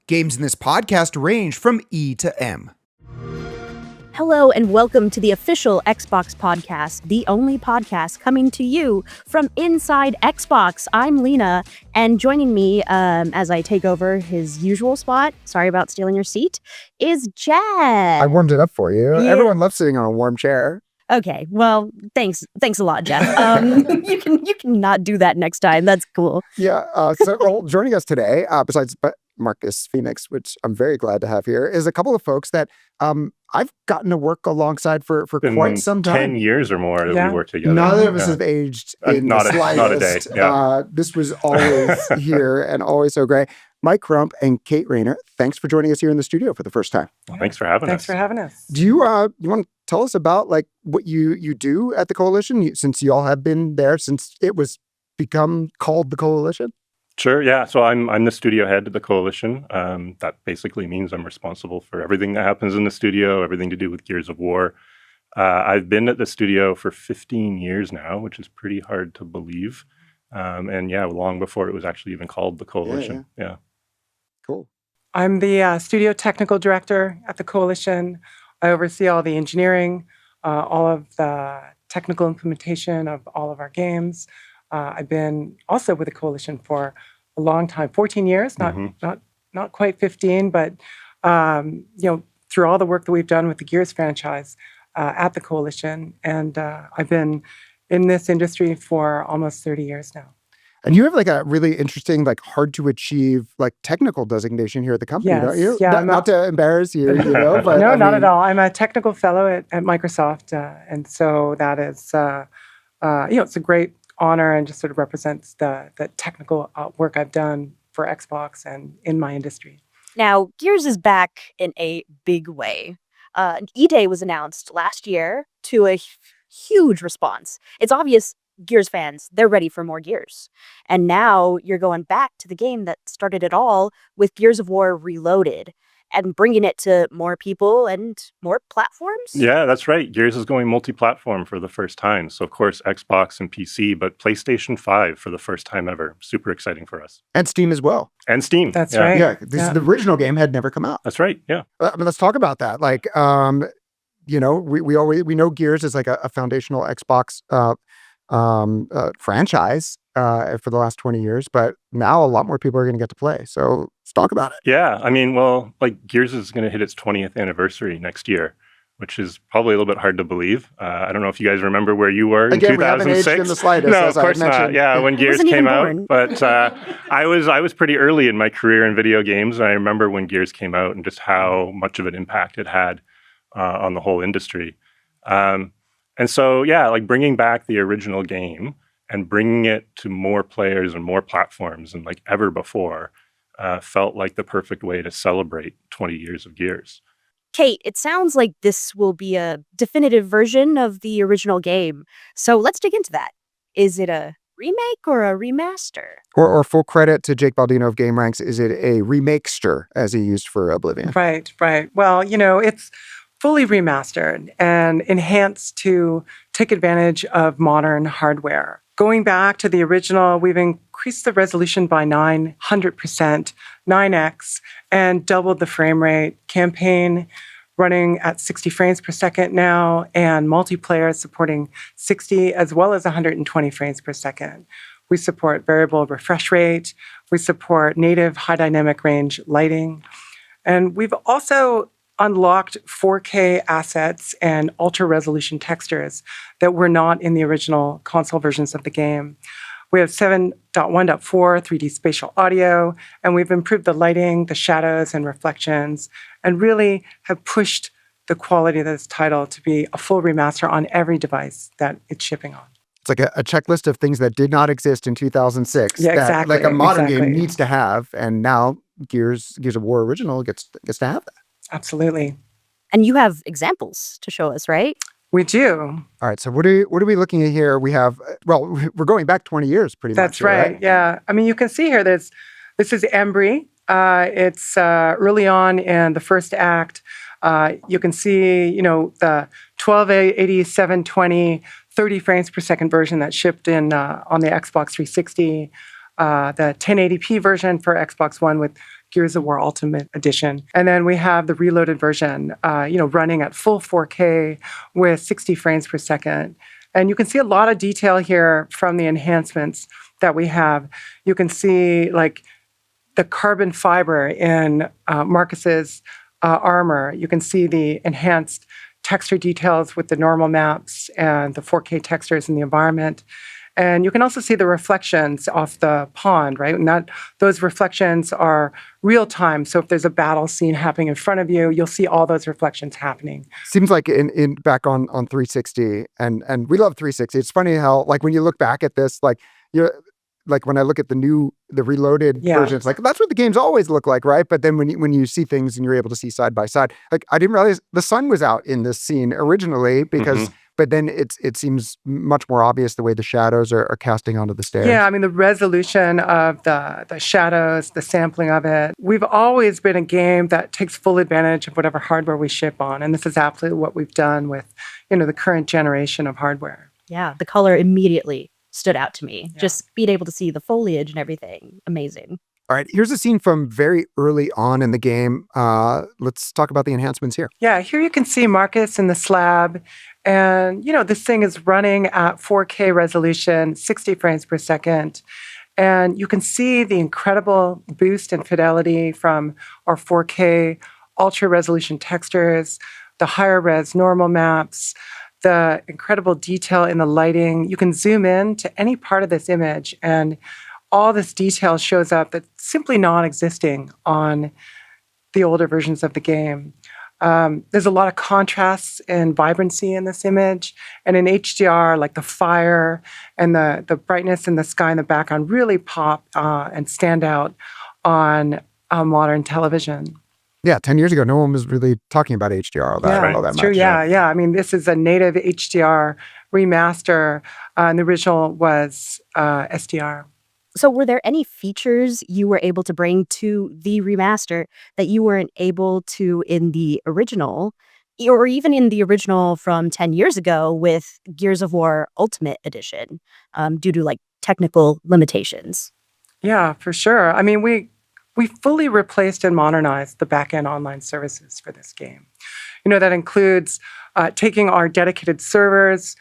Games in this podcast range from E to M. Hello and welcome to the official Xbox podcast, the only podcast coming to you from inside Xbox. I'm Lena, and joining me as I take over his usual spot, sorry about stealing your seat, is Jeff. I warmed it up for you. Yeah. Everyone loves sitting on a warm chair. Okay, well, thanks a lot, Jeff. You can not do that next time. That's cool. Yeah. Joining us today, besides Marcus Phoenix, which I'm very glad to have here, is a couple of folks that I've gotten to work alongside for quite some time. 10 years or more that we worked together. Neither of us have aged in the slightest. Not a day. Yeah. This was always here and always so great. Mike Crump and Kate Rayner, thanks for joining us here in the studio for the first time. Well, thanks for having us. Thanks for having us. Do you want to tell us about what you do at the Coalition, since you all have been there since it was become called the Coalition? Sure, yeah. So I'm the studio head of the Coalition. That basically means I'm responsible for everything that happens in the studio, everything to do with Gears of War. I've been at the studio for 15 years now, which is pretty hard to believe. And long before it was actually even called the Coalition. Yeah. Cool. I'm the studio technical director at the Coalition. I oversee all the engineering, all of the technical implementation of all of our games. I've been also with the Coalition for a long time, 14 years, not quite 15, but through all the work that we've done with the Gears franchise at the Coalition, and I've been in this industry for almost 30 years now. And you have a really interesting, hard to achieve, technical designation here at the company, Yes. don't you? Yeah, not to embarrass you, but no, not at all. I'm a technical fellow at Microsoft, and so that is, it's a great honor and just sort of represents the technical work I've done for Xbox and in my industry. Now, Gears is back in a big way. E-Day was announced last year to a huge response. It's obvious Gears fans, they're ready for more Gears. And now you're going back to the game that started it all with Gears of War Reloaded and bringing it to more people and more platforms? Yeah, that's right. Gears is going multi-platform for the first time. So, of course, Xbox and PC, but PlayStation 5 for the first time ever. Super exciting for us. And Steam as well. And Steam. That's right. Yeah, the original game had never come out. That's right, yeah. Let's talk about that. We know Gears is a foundational Xbox franchise for the last 20 years, but now a lot more people are going to get to play. So let's talk about it. Yeah, Gears is going to hit its 20th anniversary next year, which is probably a little bit hard to believe. I don't know if you guys remember where you were in 2006. We haven't aged in the slightest. No, of course not. Yeah, when Gears came out. But I was pretty early in my career in video games. And I remember when Gears came out and just how much of an impact it had on the whole industry. And so, bringing back the original game and bringing it to more players and more platforms than ever before felt like the perfect way to celebrate 20 years of Gears. Kate, it sounds like this will be a definitive version of the original game. So let's dig into that. Is it a remake or a remaster? Or full credit to Jake Baldino of Game Ranks, is it a remakester, as he used for Oblivion? Right. Well, it's fully remastered and enhanced to take advantage of modern hardware. Going back to the original, we've increased the resolution by 900%, 9x, and doubled the frame rate. Campaign running at 60 frames per second now, and multiplayer supporting 60 as well as 120 frames per second. We support variable refresh rate. We support native high dynamic range lighting. And we've also unlocked 4K assets and ultra-resolution textures that were not in the original console versions of the game. We have 7.1.4 3D spatial audio, and we've improved the lighting, the shadows, and reflections, and really have pushed the quality of this title to be a full remaster on every device that it's shipping on. It's like a checklist of things that did not exist in 2006 Yeah, exactly. that a modern game needs to have, and now Gears of War Original gets to have that. Absolutely. And you have examples to show us, right? We do. All right. So what are we looking at here? We have, we're going back 20 years pretty much. That's right. Yeah. You can see here, this is Embry. It's early on in the first act. You can see, the 1280, 720, 30 frames per second version that shipped in on the Xbox 360, the 1080p version for Xbox One with Gears of War Ultimate Edition. And then we have the reloaded version, running at full 4K with 60 frames per second. And you can see a lot of detail here from the enhancements that we have. You can see like the carbon fiber in Marcus's armor. You can see the enhanced texture details with the normal maps and the 4K textures in the environment. And you can also see the reflections off the pond, right? And those reflections are real time. So if there's a battle scene happening in front of you, you'll see all those reflections happening. Seems like in back on 360, and we love 360. It's funny how like when you look back at this, like like when I look at the reloaded version, it's like that's what the games always look like, right? But then when you see things and you're able to see side by side, like I didn't realize the sun was out in this scene originally because. But then it seems much more obvious the way the shadows are casting onto the stairs. Yeah, I mean, the resolution of the shadows, the sampling of it. We've always been a game that takes full advantage of whatever hardware we ship on. And this is absolutely what we've done with, the current generation of hardware. Yeah, the color immediately stood out to me. Yeah. Just being able to see the foliage and everything. Amazing. All right, here's a scene from very early on in the game. Let's talk about the enhancements here. Yeah, here you can see Marcus in the slab. And, this thing is running at 4K resolution, 60 frames per second. And you can see the incredible boost in fidelity from our 4K ultra resolution textures, the higher res normal maps, the incredible detail in the lighting. You can zoom in to any part of this image and all this detail shows up that's simply non-existing on the older versions of the game. There's a lot of contrasts and vibrancy in this image. And in HDR, like the fire and the brightness in the sky in the background really pop and stand out on modern television. Yeah, 10 years ago, no one was really talking about HDR all that much. True. Yeah. I mean, this is a native HDR remaster, and the original was SDR. So were there any features you were able to bring to the remaster that you weren't able to in the original, or even in the original from 10 years ago with Gears of War Ultimate Edition, due to like technical limitations? Yeah, for sure. I mean, we fully replaced and modernized the back-end online services for this game. That includes taking our dedicated servers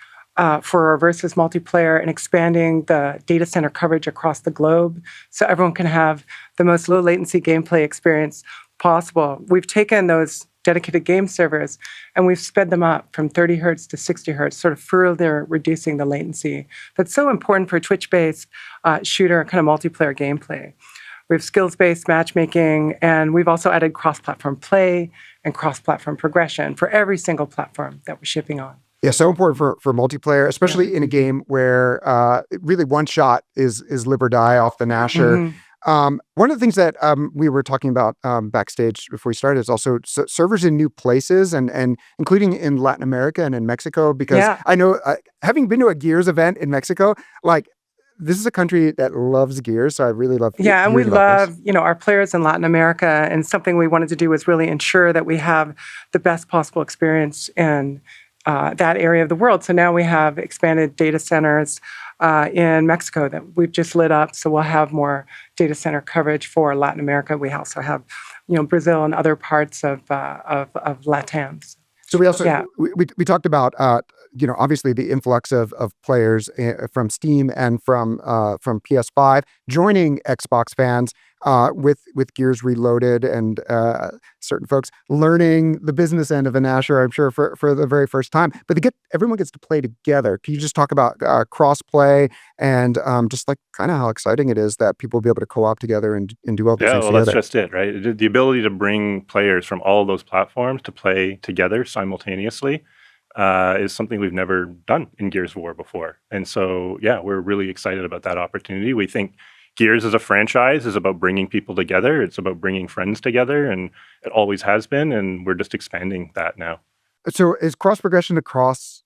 for our versus multiplayer and expanding the data center coverage across the globe so everyone can have the most low latency gameplay experience possible. We've taken those dedicated game servers and we've sped them up from 30 hertz to 60 hertz, sort of further reducing the latency that's so important for Twitch-based shooter kind of multiplayer gameplay. We have skills-based matchmaking, and we've also added cross-platform play and cross-platform progression for every single platform that we're shipping on. Yeah, so important for multiplayer, especially in a game where really one shot is live or die off the Nasher. One of the things that we were talking about backstage before we started is also servers in new places, and including in Latin America and in Mexico, because I know, having been to a Gears event in Mexico, like, this is a country that loves Gears, so I really love it. Yeah, and we love, our players in Latin America, and something we wanted to do was really ensure that we have the best possible experience in that area of the world. So now we have expanded data centers in Mexico that we've just lit up. So we'll have more data center coverage for Latin America. We also have, Brazil and other parts of LATAM. So we also we talked about obviously the influx of players from Steam and from PS5 joining Xbox fans with Gears Reloaded, and certain folks learning the business end of a Nasher, I'm sure, for the very first time. But everyone gets to play together. Can you just talk about cross-play and just like kind of how exciting it is that people will be able to co-op together and do all these things together? That's just it, right? The ability to bring players from all those platforms to play together simultaneously is something we've never done in Gears of War before. And so, we're really excited about that opportunity. We think Gears as a franchise is about bringing people together. It's about bringing friends together, and it always has been, and we're just expanding that now. So is cross-progression across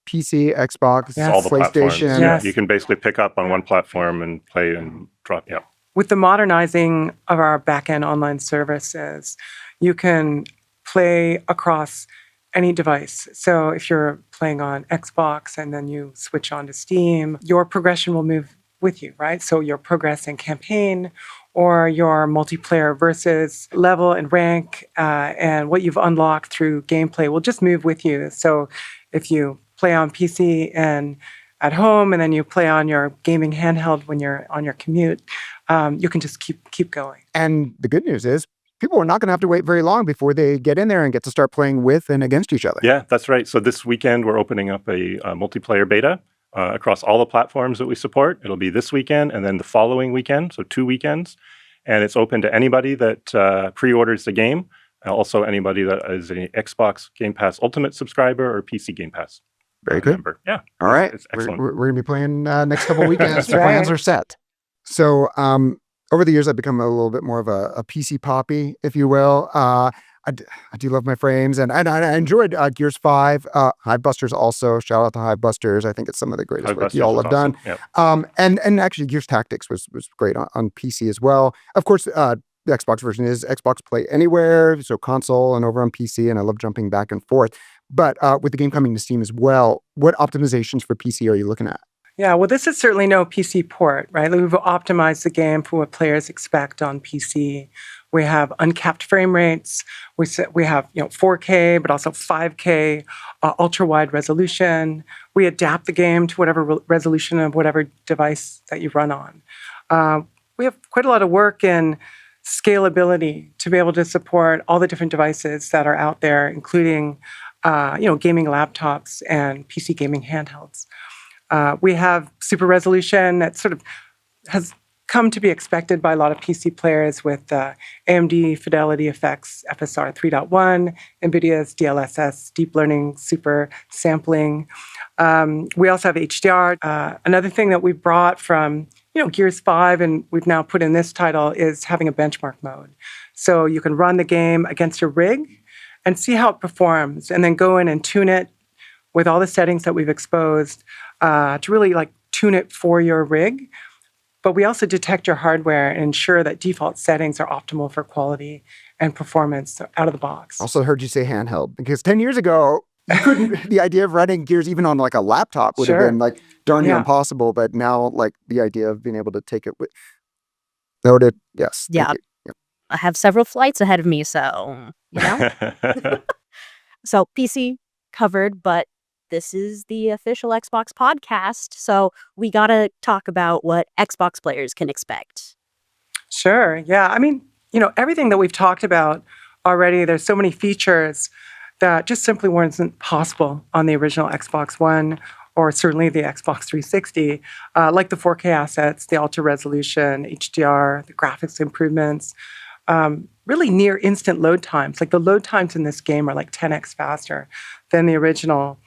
PC, Xbox, all the PlayStation? Yes. You can basically pick up on one platform and play and drop, With the modernizing of our back-end online services, you can play across any device. So if you're playing on Xbox and then you switch on to Steam, your progression will move with you, right? So your progress in campaign or your multiplayer versus level and rank and what you've unlocked through gameplay will just move with you. So if you play on PC and at home, and then you play on your gaming handheld when you're on your commute, you can just keep going. And the good news is people are not going to have to wait very long before they get in there and get to start playing with and against each other. Yeah, that's right. So this weekend, we're opening up a multiplayer beta across all the platforms that we support. It'll be this weekend and then the following weekend, so 2 weekends. And it's open to anybody that pre-orders the game, also anybody that is an Xbox Game Pass Ultimate subscriber or PC Game Pass Very good. member. Yeah. All right. It's excellent. We're going to be playing next couple weekends. The Right. plans are set. So over the years, I've become a little bit more of a PC poppy, if you will. I do love my frames, and I enjoyed Gears 5. Hivebusters also. Shout out to Hivebusters. I think it's some of the greatest work y'all have done. Yep. And actually, Gears Tactics was great on PC as well. Of course, the Xbox version is Xbox Play Anywhere, so console and over on PC, and I love jumping back and forth. But with the game coming to Steam as well, what optimizations for PC are you looking at? Yeah, well, this is certainly no PC port, right? We've optimized the game for what players expect on PC. We have uncapped frame rates. We have 4K, but also 5K, ultra wide resolution. We adapt the game to whatever resolution of whatever device that you run on. We have quite a lot of work in scalability to be able to support all the different devices that are out there, including gaming laptops and PC gaming handhelds. We have super resolution that sort of has come to be expected by a lot of PC players with AMD Fidelity Effects FSR 3.1, NVIDIA's DLSS Deep Learning Super Sampling. We also have HDR. Another thing that we brought from Gears 5 and we've now put in this title is having a benchmark mode. So you can run the game against your rig and see how it performs, and then go in and tune it with all the settings that we've exposed to really tune it for your rig. But we also detect your hardware and ensure that default settings are optimal for quality and performance out of the box. Also heard you say handheld, because 10 years ago, you couldn't, the idea of running Gears even on a laptop would have been darn near impossible. But now the idea of being able to take it with noted. Yes. Yeah. I have several flights ahead of me, so, So PC covered, but this is the official Xbox podcast, so we got to talk about what Xbox players can expect. Sure. Yeah. I mean, everything that we've talked about already, there's so many features that just simply weren't possible on the original Xbox One or certainly the Xbox 360, like the 4K assets, the ultra resolution, HDR, the graphics improvements, really near instant load times. The load times in this game are 10x faster than the original.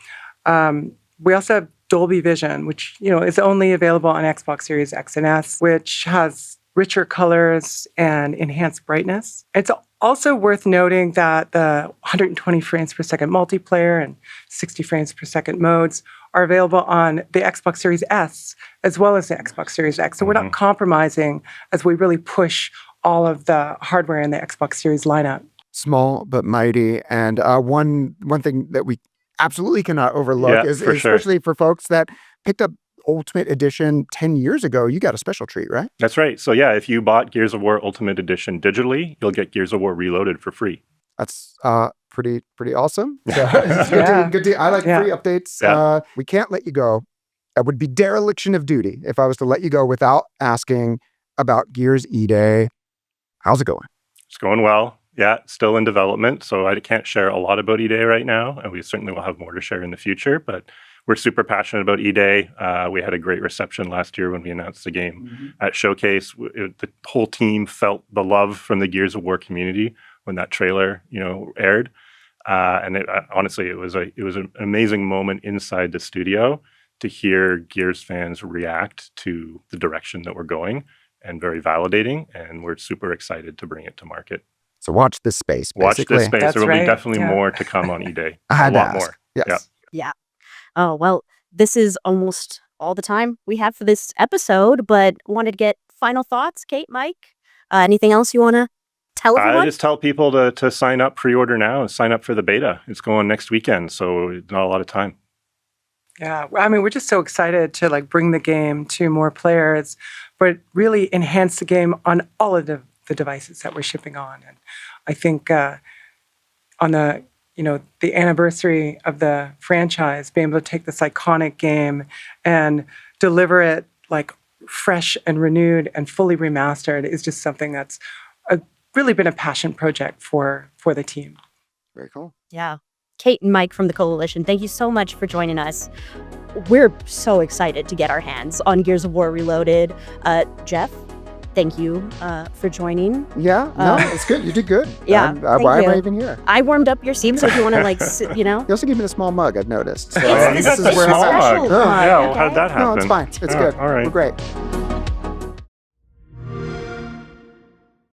We also have Dolby Vision, which is only available on Xbox Series X and S, which has richer colors and enhanced brightness. It's also worth noting that the 120 frames per second multiplayer and 60 frames per second modes are available on the Xbox Series S as well as the Xbox Series X. So we're not compromising as we really push all of the hardware in the Xbox Series lineup. Small but mighty. And one thing that we absolutely cannot overlook is especially for folks that picked up Ultimate Edition 10 years ago, you got a special treat, right? That's right. So yeah, if you bought Gears of War Ultimate Edition digitally, you'll get Gears of War Reloaded for free. That's pretty awesome. So, it's good to I like free updates. Yeah. We can't let you go. That would be dereliction of duty if I was to let you go without asking about Gears E-Day. How's it going? It's going well. Yeah, still in development, so I can't share a lot about E-Day right now, and we certainly will have more to share in the future, but we're super passionate about E-Day. We had a great reception last year when we announced the game at Showcase. The whole team felt the love from the Gears of War community when that trailer, aired. And honestly, it was an amazing moment inside the studio to hear Gears fans react to the direction that we're going, and very validating, and we're super excited to bring it to market. So watch this space, basically. Watch this space. That's there will be right. definitely more to come on E-Day. I had a lot to ask. more. Yes. Yeah. Oh, well, this is almost all the time we have for this episode, but wanted to get final thoughts. Kate, Mike, anything else you want to tell everyone? I just tell people to sign up, pre-order now, and sign up for the beta. It's going next weekend, so not a lot of time. Yeah, I mean, we're just so excited to bring the game to more players, but really enhance the game on all of the devices that we're shipping on. And I think on the the anniversary of the franchise, being able to take this iconic game and deliver it like fresh and renewed and fully remastered is just something that's really been a passion project for the team. Very cool. Yeah. Kate and Mike from the Coalition, thank you so much for joining us. We're so excited to get our hands on Gears of War Reloaded. Jeff, thank you for joining. Yeah, no, it's good. You did good. Yeah, why am I even here? I warmed up your seat, so if you want to like, sit, You also gave me the small mug, I've noticed. So It's you got the where small I'm at. mug. special Yeah, mug, well, how'd that happen? No, it's fine. It's Yeah, good. all right. We're great.